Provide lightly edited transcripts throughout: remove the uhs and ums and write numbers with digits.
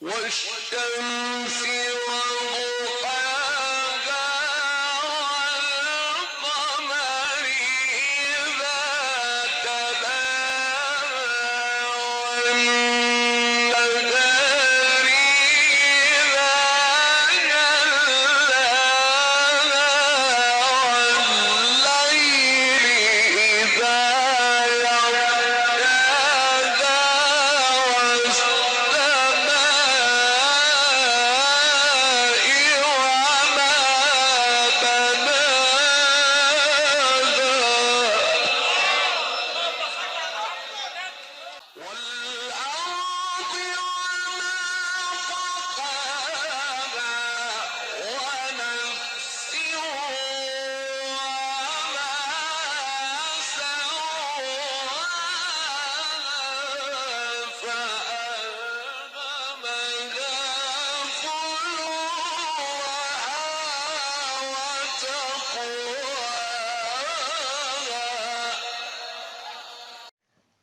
والشمس وضحاها والقمر إذا تلاها والنهار إذا جلاها والليل إذا يغشاها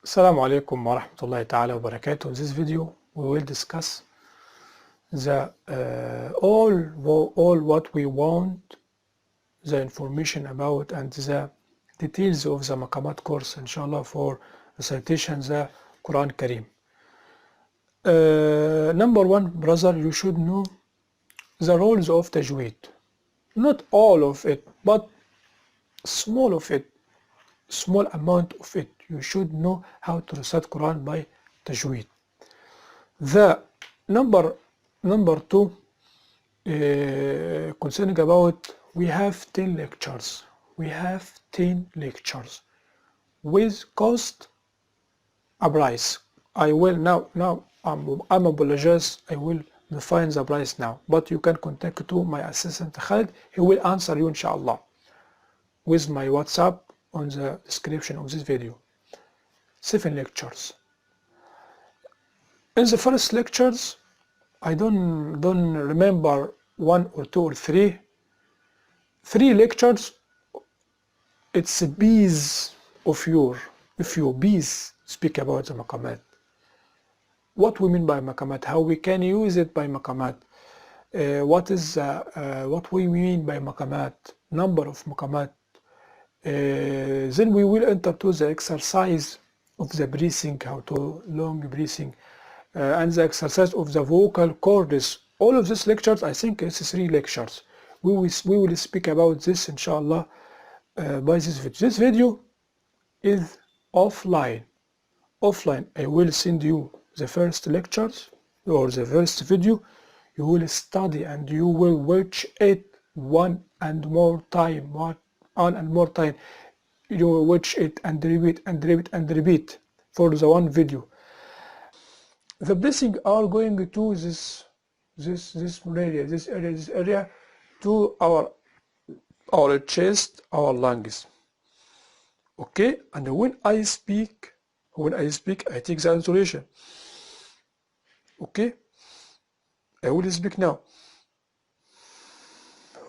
Assalamu alaikum wa rahmatullahi ta'ala wa barakatuh. In this video we will discuss the all what we want, the information about and the details of the Maqamat course inshallah for recitation the Quran Kareem. Number one, brother, you should know the rules of Tajweed. Not all of it, but small of it, small amount of it. You should know how to recite Quran by Tajweed. The number two, concerning about, we have 10 lectures. We have 10 lectures with cost a price. I will now I'm apologize. I will define the price now, but you can contact to my assistant Khalid. He will answer you inshallah with my WhatsApp on the description of this video. 7 lectures. In the first lectures, I don't remember 1 or 2 or 3. 3 lectures. It's a piece of your, if you bees speak about the Maqamat. What we mean by Maqamat, how we can use it by Maqamat, what we mean by Maqamat, number of Maqamat. Then we will enter to the exercise of the breathing, how to long breathing, and the exercise of the vocal cords. All of these lectures, I think it's 3 lectures. We will speak about this inshallah by this video. This video is offline. I will send you the first lectures or the first video. You will study and you will watch it one and more time. You will watch it and repeat for the one video. The blessing are going to this area to our chest, our lungs. Okay, and when I speak, I take the intonation. Okay, I will speak now.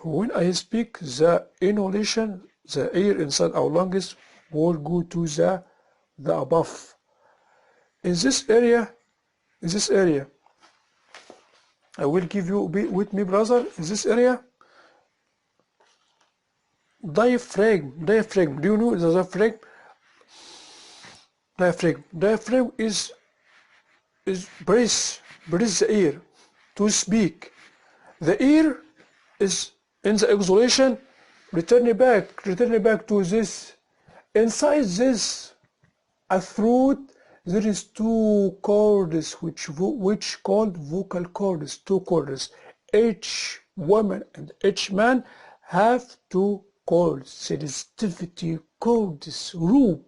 When I speak, the inhalation, the air inside our lungs will go to the above. In this area, I will give you, be with me, brother. In this area, diaphragm. Do you know the diaphragm? Diaphragm is breathe the air to speak. The air is in the exhalation, returning back to this. Inside this, a throat, there is 2 chords which called vocal cords. 2 chords. Each woman and each man have 2 chords. Sensitivity chords. Roop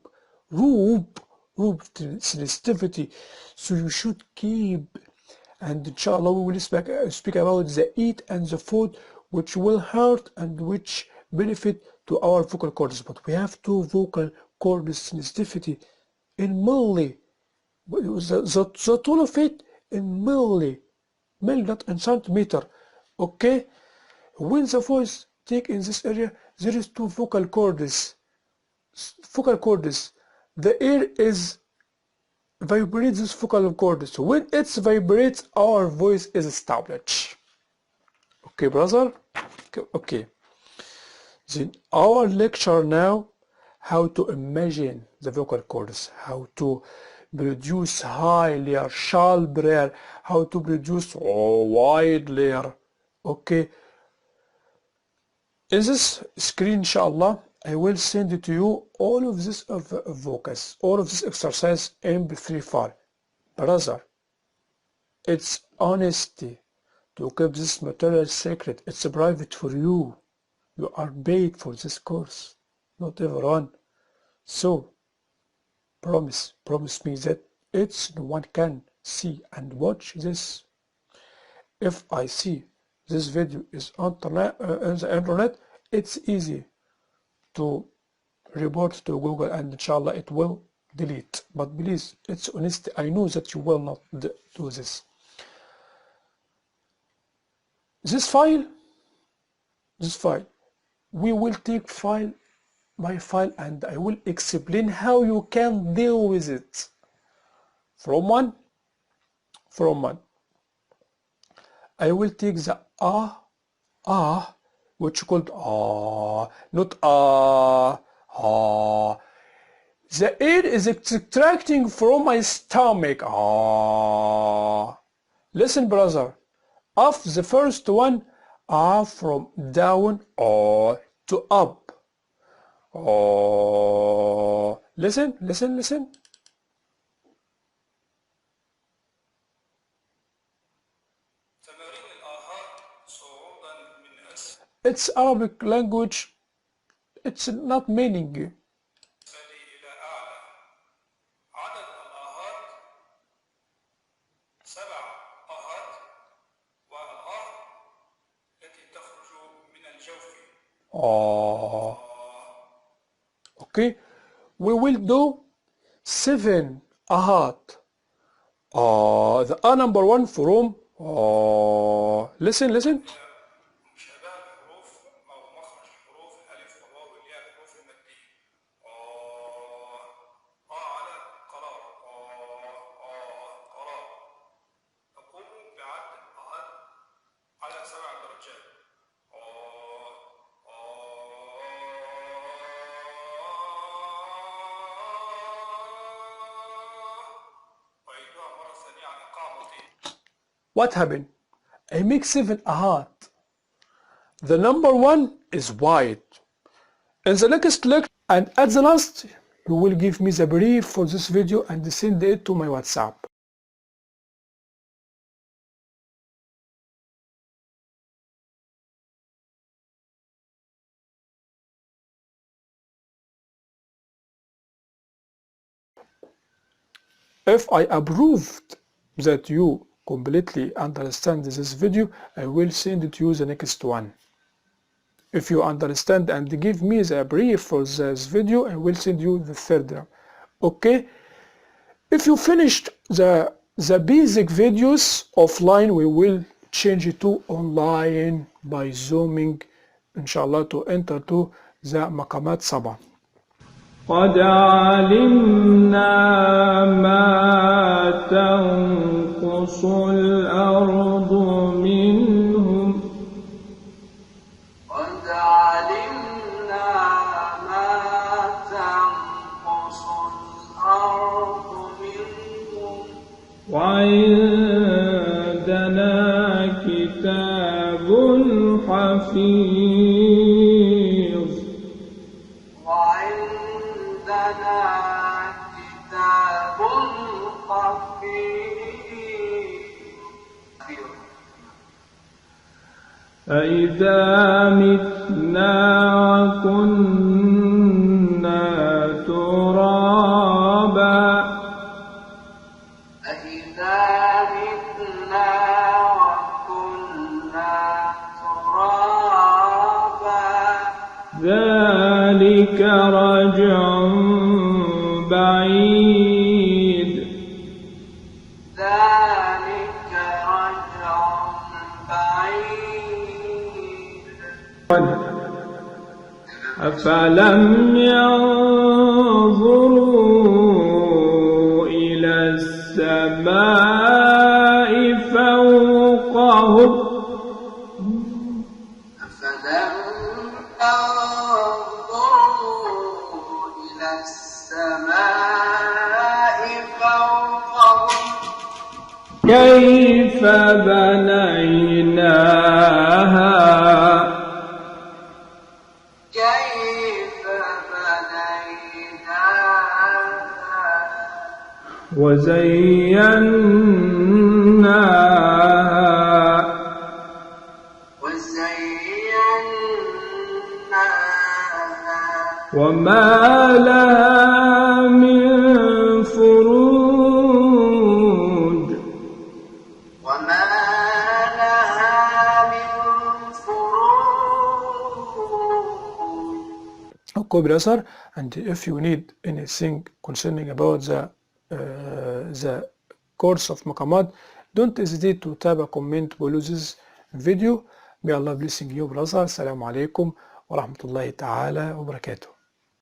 sensitivity. So you should keep. And inshallah we will speak about the eat and the food which will hurt and which benefit to our vocal cords. But we have 2 vocal cords sensitivity in milli. The total of it in milli, not in centimeter. Okay, when the voice take in this area, there is 2 vocal cords. The air is vibrate this vocal cords. When it vibrates, our voice is established. Okay, brother? Okay. Then our lecture now, how to imagine the vocal cords, how to produce high layer, sharp layer, how to produce wide layer. Okay. In this screen, inshallah, I will send it to you all of this vocals, all of this exercise MP3 file. Brother, it's honesty to keep this material secret. It's private for you. You are paid for this course, not everyone. So, promise me that no one can see and watch this. If I see this video is on the internet, it's easy to report to Google and inshallah it will delete. But please, it's honesty. I know that you will not do this. This file, we will take file by file and I will explain how you can deal with it. From one. I will take the which called not The air is extracting from my stomach. Listen, brother. Of the first one, from down to up. Listen. It's Arabic language. It's not meaning. Okay, we will do 7 ahat. The number 1 from listen. What happened? I make 7 ahat. The number 1 is wide. In the next lecture and at the last, you will give me the brief for this video and send it to my WhatsApp. If I approved that you completely understand this video, I will send it to you the next one. If you understand and give me the brief for this video, I will send you the third one. Okay? If you finished the basic videos offline, we will change it to online by zooming, inshallah, to enter to the Maqamat 7. قد علمنا ما تنقص الأرض منهم قد علمنا ما تنقص الأرض منهم وعندنا كتاب حفيظ كتاب حفيظ فإذا متنا وكنا ترابا فإذا متنا وكنا ترابا ذلك رجع بعيد ذلك رجع بعيد أفلم ينظروا إلى كيف بنيناها كيف بنيناها وزيناها وزيناها وما لها من فروج وما لها من فروج. Okay, brother, and if you need anything concerning about the course of Maqamat, don't hesitate to type a comment below this video. May Allah blessing you, brother. Assalamu alaikum wa rahmatullahi ta'ala wa barakatuh.